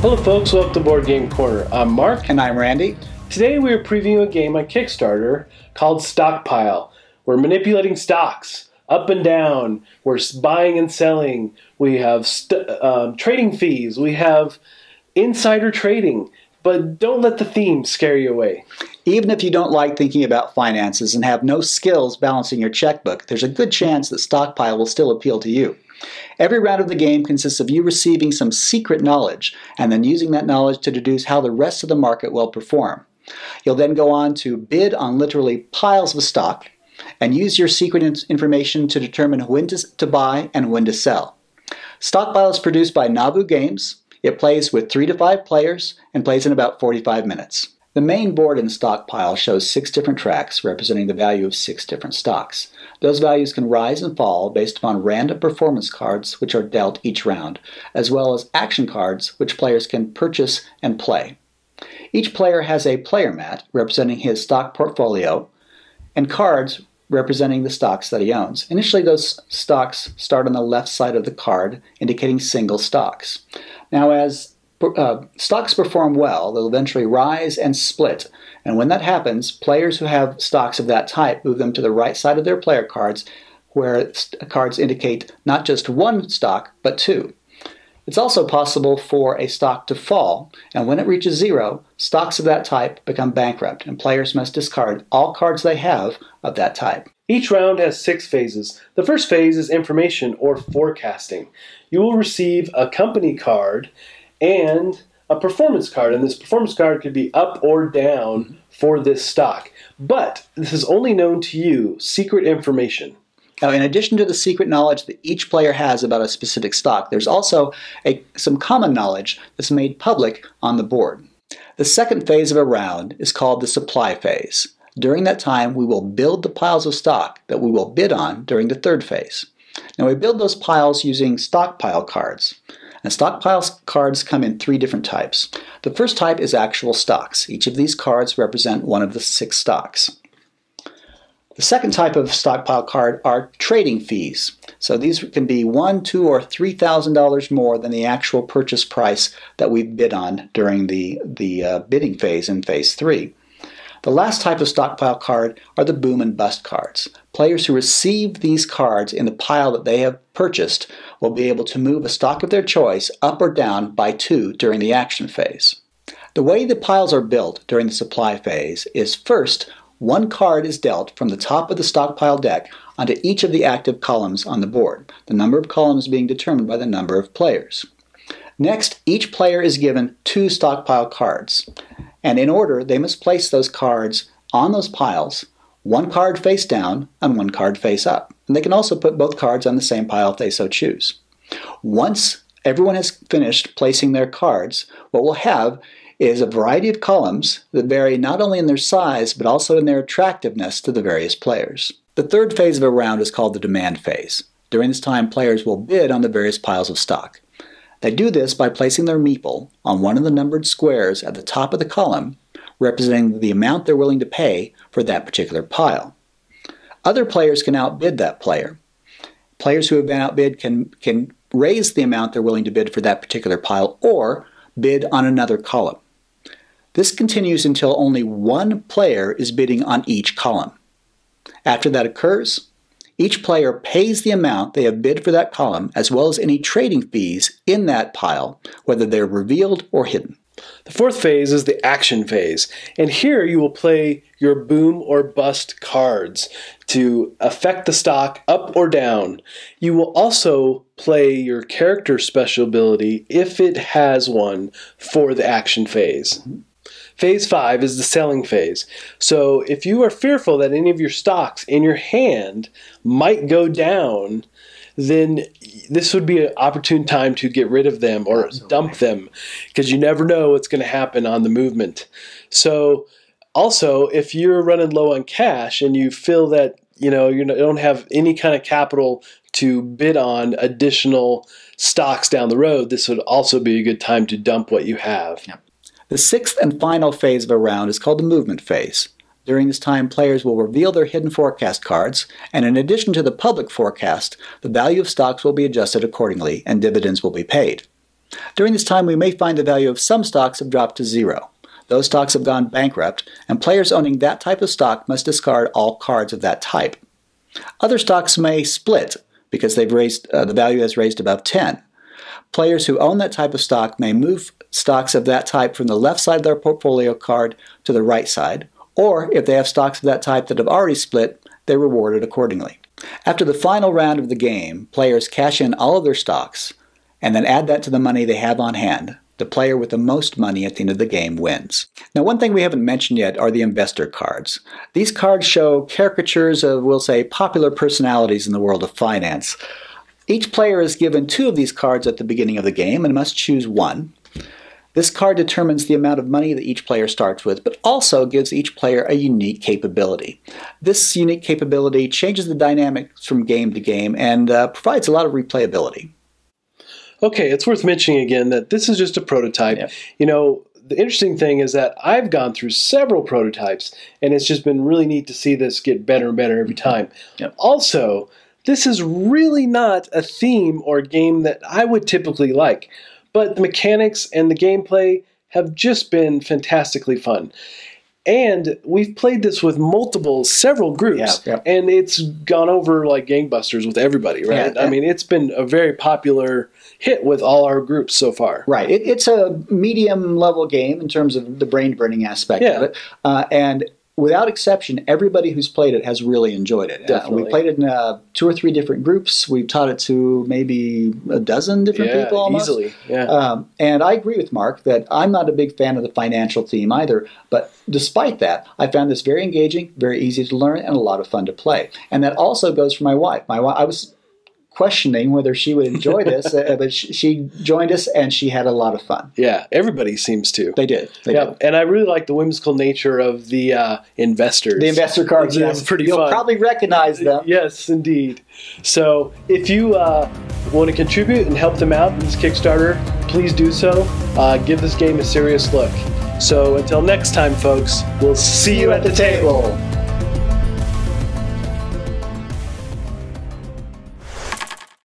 Hello folks, welcome to Board Game Corner. I'm Mark. And I'm Randy. Today we are previewing a game on Kickstarter called Stockpile. We're manipulating stocks up and down. We're buying and selling. We have trading fees. We have insider trading. But don't let the theme scare you away. Even if you don't like thinking about finances and have no skills balancing your checkbook, there's a good chance that Stockpile will still appeal to you. Every round of the game consists of you receiving some secret knowledge and then using that knowledge to deduce how the rest of the market will perform. You'll then go on to bid on literally piles of stock and use your secret information to determine when to buy and when to sell. Stockpile is produced by Nauvoo Games. It plays with 3 to 5 players and plays in about 45 minutes. The main board in Stockpile shows 6 different tracks representing the value of 6 different stocks. Those values can rise and fall based upon random performance cards which are dealt each round, as well as action cards which players can purchase and play. Each player has a player mat representing his stock portfolio and cards representing the stocks that he owns. Initially, those stocks start on the left side of the card, indicating single stocks. Now, as stocks perform well, they'll eventually rise and split. And when that happens, players who have stocks of that type move them to the right side of their player cards, where cards indicate not just one stock, but 2. It's also possible for a stock to fall, and when it reaches 0, stocks of that type become bankrupt, and players must discard all cards they have of that type. Each round has 6 phases. The first phase is information or forecasting. You will receive a company card and a performance card, and this performance card could be up or down for this stock. But this is only known to you, secret information. Now, in addition to the secret knowledge that each player has about a specific stock, there's also some common knowledge that's made public on the board. The second phase of a round is called the supply phase. During that time, we will build the piles of stock that we will bid on during the third phase. Now, we build those piles using stockpile cards. And stockpile cards come in 3 different types. The first type is actual stocks. Each of these cards represent one of the 6 stocks. The second type of stockpile card are trading fees. So these can be $1,000, $2,000, or $3,000 more than the actual purchase price that we bid on during the bidding phase in phase 3. The last type of stockpile card are the boom and bust cards. Players who receive these cards in the pile that they have purchased will be able to move a stock of their choice up or down by 2 during the action phase. The way the piles are built during the supply phase is first, one card is dealt from the top of the stockpile deck onto each of the active columns on the board, the number of columns being determined by the number of players. Next, each player is given 2 stockpile cards, and in order, they must place those cards on those piles, one card face down and one card face up. And they can also put both cards on the same pile if they so choose. Once everyone has finished placing their cards, what we'll have is a variety of columns that vary not only in their size, but also in their attractiveness to the various players. The third phase of a round is called the demand phase. During this time, players will bid on the various piles of stock. They do this by placing their meeple on one of the numbered squares at the top of the column, representing the amount they're willing to pay for that particular pile. Other players can outbid that player. Players who have been outbid can raise the amount they're willing to bid for that particular pile or bid on another column. This continues until only one player is bidding on each column. After that occurs, each player pays the amount they have bid for that column, as well as any trading fees in that pile, whether they're revealed or hidden. The fourth phase is the action phase, and here you will play your boom or bust cards to affect the stock up or down. You will also play your character special ability, if it has one, for the action phase. Phase 5 is the selling phase. So if you are fearful that any of your stocks in your hand might go down, then this would be an opportune time to get rid of them or dump them, because you never know what's going to happen on the movement. So also, if you're running low on cash and you feel that you don't have any kind of capital to bid on additional stocks down the road, this would also be a good time to dump what you have. Yep. The 6th and final phase of a round is called the movement phase. During this time, players will reveal their hidden forecast cards, and in addition to the public forecast, the value of stocks will be adjusted accordingly and dividends will be paid. During this time, we may find the value of some stocks have dropped to zero. Those stocks have gone bankrupt, and players owning that type of stock must discard all cards of that type. Other stocks may split because they've raised the value has raised above 10. Players who own that type of stock may move stocks of that type from the left side of their portfolio card to the right side, or if they have stocks of that type that have already split, they're rewarded accordingly. After the final round of the game, players cash in all of their stocks and then add that to the money they have on hand. The player with the most money at the end of the game wins. Now, one thing we haven't mentioned yet are the investor cards. These cards show caricatures of, we'll say, popular personalities in the world of finance. Each player is given 2 of these cards at the beginning of the game and must choose one. This card determines the amount of money that each player starts with, but also gives each player a unique capability. This unique capability changes the dynamics from game to game and provides a lot of replayability. Okay, it's worth mentioning again that this is just a prototype. Yep. You know, the interesting thing is that I've gone through several prototypes, and it's just been really neat to see this get better and better every time. Yep. Also, this is really not a theme or game that I would typically like, but the mechanics and the gameplay have just been fantastically fun. And we've played this with several groups, and it's gone over like gangbusters with everybody, right? Yeah. I mean, it's been a very popular hit with all our groups so far. Right. It's a medium-level game in terms of the brain-burning aspect of it. And without exception, everybody who's played it has really enjoyed it. Definitely. We played it in 2 or 3 different groups. We've taught it to maybe a dozen different people almost. Easily. Yeah. And I agree with Mark that I'm not a big fan of the financial theme either. But despite that, I found this very engaging, very easy to learn, and a lot of fun to play. And that also goes for my wife. I was questioning whether she would enjoy this, but she joined us and she had a lot of fun. Yeah, everybody seems to. They did. They did. And I really like the whimsical nature of the investors. The investor cards, yes. Pretty You'll fun. probably recognize them. Yes, indeed. So if you want to contribute and help them out in this Kickstarter, please do so. Give this game a serious look. So until next time, folks, we'll see you at the table.